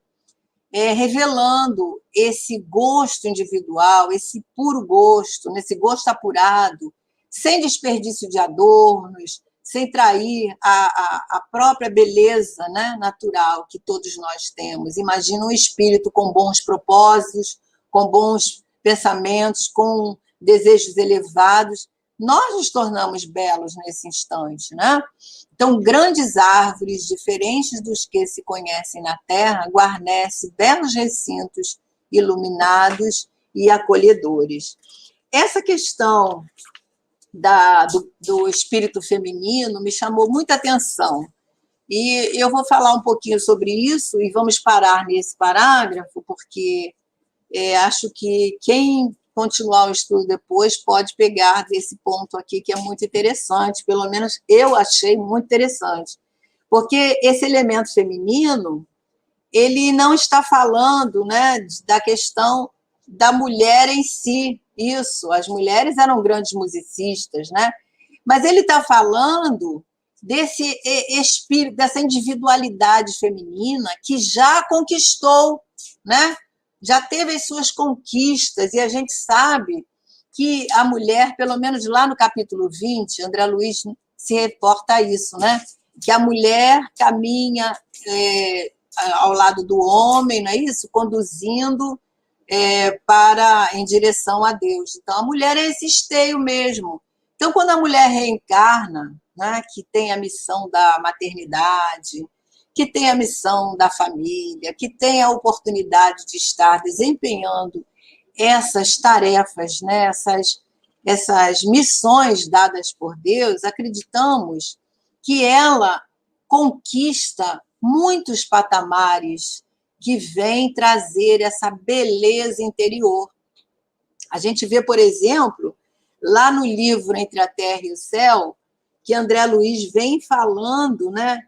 revelando esse gosto individual, esse puro gosto, nesse gosto apurado, sem desperdício de adornos, sem trair a própria beleza, né, natural que todos nós temos. Imagina um espírito com bons propósitos, com bons pensamentos, com desejos elevados. Nós nos tornamos belos nesse instante, né? Então, grandes árvores, diferentes dos que se conhecem na Terra, guarnecem belos recintos iluminados e acolhedores. Essa questão do espírito feminino me chamou muita atenção. E eu vou falar um pouquinho sobre isso e vamos parar nesse parágrafo, porque acho que quem continuar o estudo depois pode pegar desse ponto aqui, que é muito interessante, pelo menos eu achei muito interessante, porque esse elemento feminino, ele não está falando, né, da questão da mulher em si, isso, as mulheres eram grandes musicistas, né, mas ele está falando desse espírito, dessa individualidade feminina que já conquistou, né, já teve as suas conquistas, e a gente sabe que a mulher, pelo menos lá no capítulo 20, André Luiz se reporta a isso, né? Que a mulher caminha ao lado do homem, não é isso? Conduzindo em direção a Deus. Então, a mulher é esse esteio mesmo. Então, quando a mulher reencarna, né, que tem a missão da maternidade, que tem a missão da família, que tem a oportunidade de estar desempenhando essas tarefas, né, essas missões dadas por Deus, acreditamos que ela conquista muitos patamares que vêm trazer essa beleza interior. A gente vê, por exemplo, lá no livro Entre a Terra e o Céu, que André Luiz vem falando, né,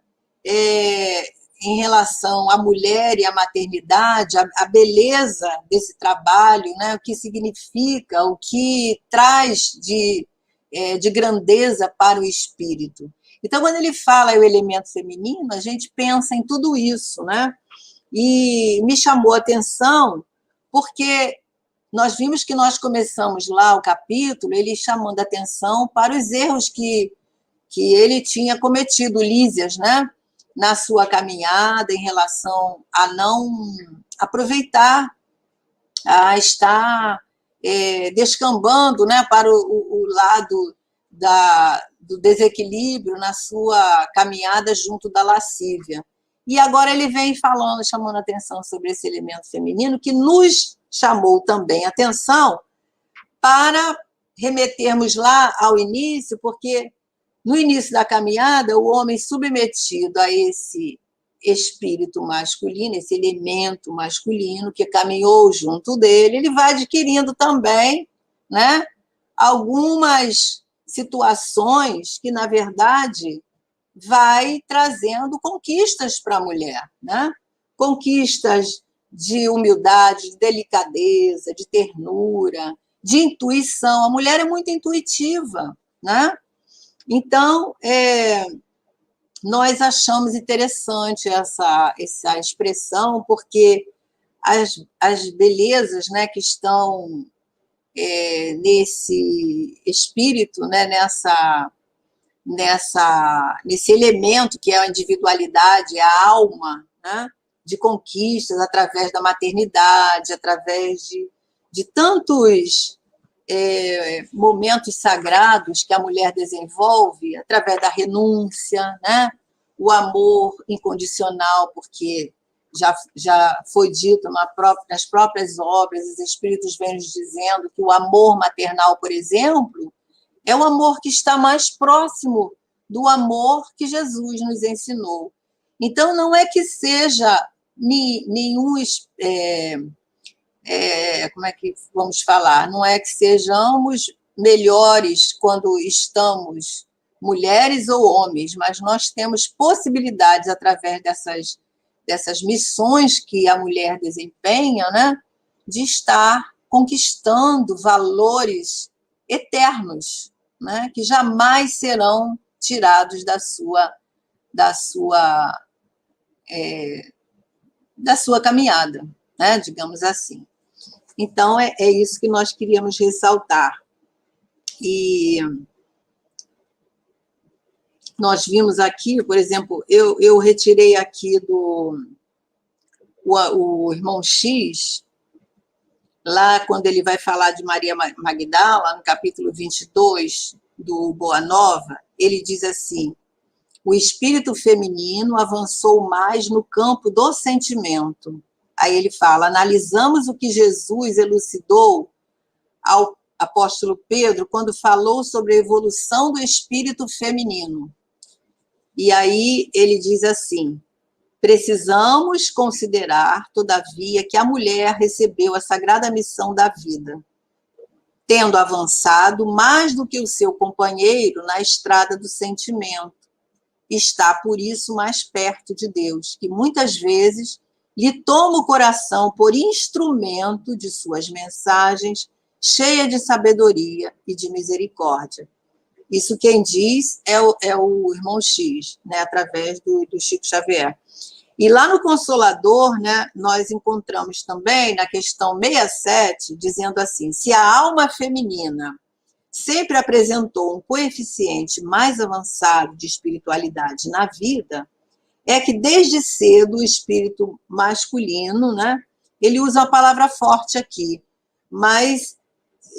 em relação à mulher e à maternidade, a beleza desse trabalho, né, o que significa, o que traz de grandeza para o espírito. Então, quando ele fala o elemento feminino, a gente pensa em tudo isso, né? E me chamou a atenção porque nós vimos que nós começamos lá o capítulo, ele chamando a atenção para os erros que ele tinha cometido, Lísias, né, na sua caminhada em relação a não aproveitar, a estar descambando, né, para o lado do desequilíbrio na sua caminhada junto da lascívia. E agora ele vem falando, chamando atenção sobre esse elemento feminino, que nos chamou também atenção para remetermos lá ao início, porque no início da caminhada, o homem submetido a esse espírito masculino, esse elemento masculino que caminhou junto dele, ele vai adquirindo também, né, algumas situações que, na verdade, vai trazendo conquistas para a mulher, né? Conquistas de humildade, de delicadeza, de ternura, de intuição. A mulher é muito intuitiva, né? Então, nós achamos interessante essa expressão, porque as belezas, né, que estão nesse espírito, né, nesse elemento que é a individualidade, a alma, né, de conquistas através da maternidade, através de tantos momentos sagrados que a mulher desenvolve, através da renúncia, né, o amor incondicional, porque já foi dito nas próprias obras, os espíritos vêm nos dizendo que o amor maternal, por exemplo, é o amor que está mais próximo do amor que Jesus nos ensinou. Então, não é que seja nenhum... como é que vamos falar? Não é que sejamos melhores quando estamos mulheres ou homens, mas nós temos possibilidades, através dessas missões que a mulher desempenha, né, de estar conquistando valores eternos, né, que jamais serão tirados da sua da sua caminhada, né, digamos assim. Então, é isso que nós queríamos ressaltar. E nós vimos aqui, por exemplo, eu retirei aqui o irmão X, lá quando ele vai falar de Maria Magdala, no capítulo 22 do Boa Nova, ele diz assim: o espírito feminino avançou mais no campo do sentimento. Aí ele fala: analisamos o que Jesus elucidou ao apóstolo Pedro quando falou sobre a evolução do espírito feminino. E aí ele diz assim: precisamos considerar, todavia, que a mulher recebeu a sagrada missão da vida, tendo avançado mais do que o seu companheiro na estrada do sentimento. Está, por isso, mais perto de Deus, que muitas vezes lhe toma o coração por instrumento de suas mensagens, cheia de sabedoria e de misericórdia. Isso quem diz é o irmão X, né, através do Chico Xavier. E lá no Consolador, né, nós encontramos também, na questão 67, dizendo assim: se a alma feminina sempre apresentou um coeficiente mais avançado de espiritualidade na vida, é que desde cedo o espírito masculino, né, ele usa uma palavra forte aqui, mas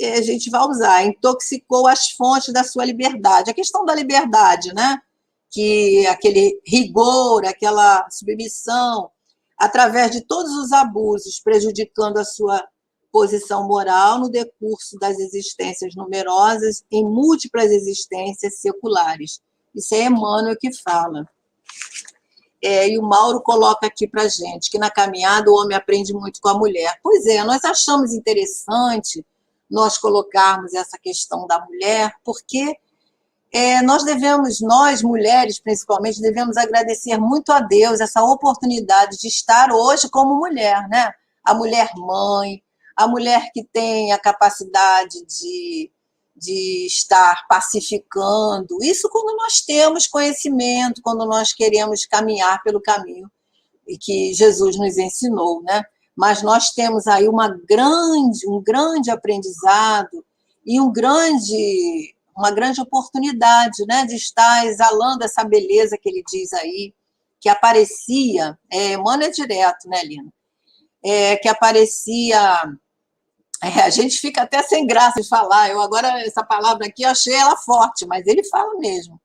a gente vai usar, intoxicou as fontes da sua liberdade. A questão da liberdade, né, que aquele rigor, aquela submissão, através de todos os abusos, prejudicando a sua posição moral no decurso das existências numerosas em múltiplas existências seculares. Isso é Emmanuel que fala. E o Mauro coloca aqui para a gente que na caminhada o homem aprende muito com a mulher. Pois é, nós achamos interessante nós colocarmos essa questão da mulher, porque nós mulheres principalmente, devemos agradecer muito a Deus essa oportunidade de estar hoje como mulher, né? A mulher mãe, a mulher que tem a capacidade de estar pacificando, isso quando nós temos conhecimento, quando nós queremos caminhar pelo caminho e que Jesus nos ensinou, né? Mas nós temos aí um grande aprendizado e uma grande oportunidade, né, de estar exalando essa beleza que ele diz aí, que aparecia, Emmanuel é direto, né, Lina? Que aparecia, a gente fica até sem graça de falar, eu agora, essa palavra aqui, eu achei ela forte, mas ele fala mesmo.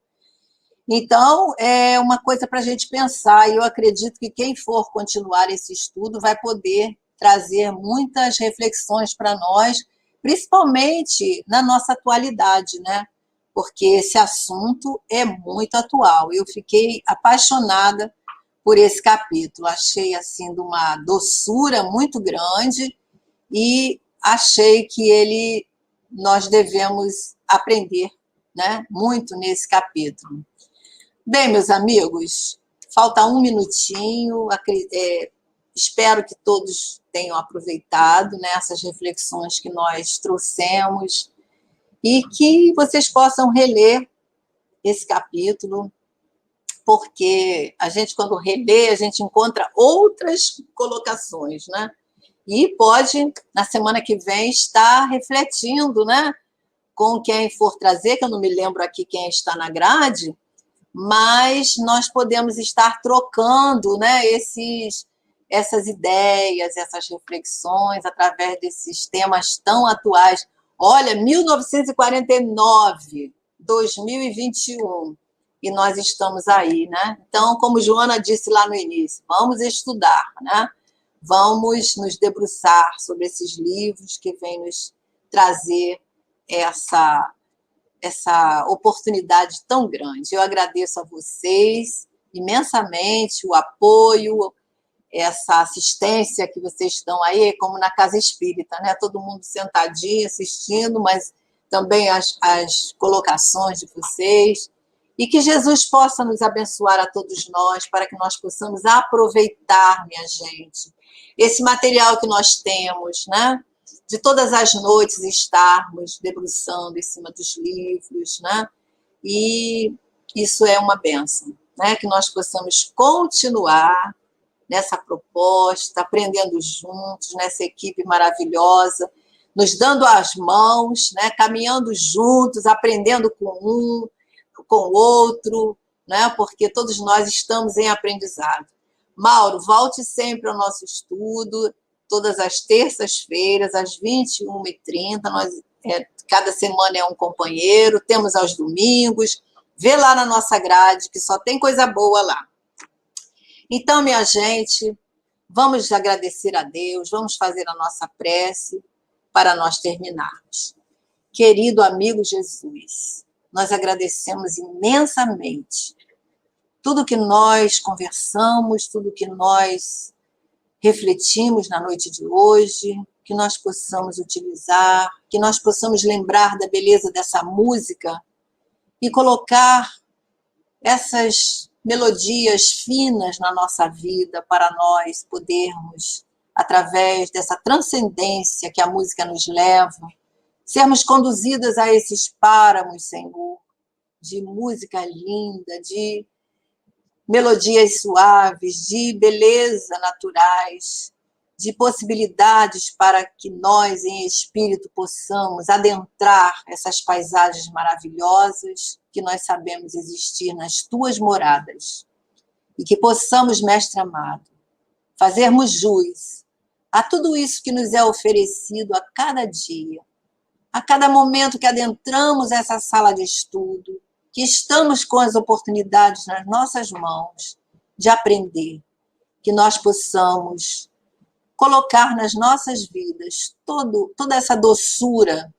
Então, é uma coisa para a gente pensar, e eu acredito que quem for continuar esse estudo vai poder trazer muitas reflexões para nós, principalmente na nossa atualidade, né? Porque esse assunto é muito atual. Eu fiquei apaixonada por esse capítulo, achei assim de uma doçura muito grande e achei que nós devemos aprender, né, muito nesse capítulo. Bem, meus amigos, falta um minutinho, espero que todos tenham aproveitado, né, essas reflexões que nós trouxemos e que vocês possam reler esse capítulo, porque a gente, quando relê, a gente encontra outras colocações, né? E pode, na semana que vem, estar refletindo, né, com quem for trazer, que eu não me lembro aqui quem está na grade, mas nós podemos estar trocando, né, essas ideias, essas reflexões através desses temas tão atuais. Olha, 1949, 2021, e nós estamos aí, né? Então, como Joana disse lá no início, vamos estudar, né? Vamos nos debruçar sobre esses livros que vêm nos trazer essa oportunidade tão grande. Eu agradeço a vocês imensamente o apoio, essa assistência que vocês estão aí, como na Casa Espírita, né? Todo mundo sentadinho, assistindo, mas também as colocações de vocês. E que Jesus possa nos abençoar a todos nós, para que nós possamos aproveitar, minha gente, esse material que nós temos, né? De todas as noites estarmos debruçando em cima dos livros, né? E isso é uma bênção, né? Que nós possamos continuar nessa proposta, aprendendo juntos, nessa equipe maravilhosa, nos dando as mãos, né, caminhando juntos, aprendendo com um, com o outro, né, porque todos nós estamos em aprendizado. Mauro, volte sempre ao nosso estudo, todas as terças-feiras, às 21h30, cada semana é um companheiro, temos aos domingos, vê lá na nossa grade, que só tem coisa boa lá. Então, minha gente, vamos agradecer a Deus, vamos fazer a nossa prece para nós terminarmos. Querido amigo Jesus, nós agradecemos imensamente tudo que nós conversamos, tudo que nós refletimos na noite de hoje, que nós possamos utilizar, que nós possamos lembrar da beleza dessa música e colocar essas melodias finas na nossa vida para nós podermos, através dessa transcendência que a música nos leva, sermos conduzidas a esses páramos, Senhor, de música linda, de melodias suaves, de beleza naturais, de possibilidades para que nós, em espírito, possamos adentrar essas paisagens maravilhosas que nós sabemos existir nas tuas moradas. E que possamos, Mestre amado, fazermos jus a tudo isso que nos é oferecido a cada dia, a cada momento que adentramos essa sala de estudo, que estamos com as oportunidades nas nossas mãos de aprender, que nós possamos colocar nas nossas vidas toda essa doçura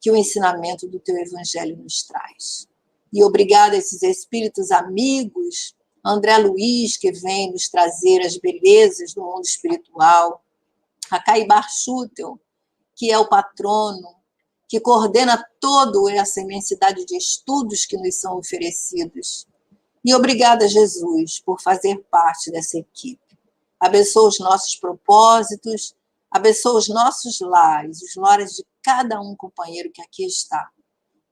que o ensinamento do teu Evangelho nos traz. E obrigada a esses espíritos amigos, André Luiz, que vem nos trazer as belezas do mundo espiritual, a Caibar Schutel, que é o patrono, que coordena toda essa imensidade de estudos que nos são oferecidos. E obrigada, Jesus, por fazer parte dessa equipe. Abençoa os nossos propósitos, abençoa os nossos lares, os lares de cada um companheiro que aqui está.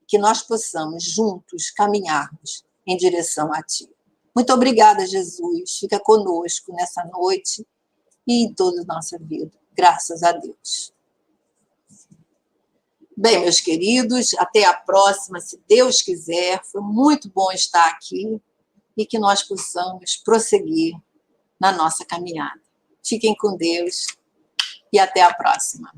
Que nós possamos juntos caminharmos em direção a Ti. Muito obrigada, Jesus. Fica conosco nessa noite e em toda a nossa vida. Graças a Deus. Bem, meus queridos, até a próxima, se Deus quiser. Foi muito bom estar aqui e que nós possamos prosseguir na nossa caminhada. Fiquem com Deus e até a próxima.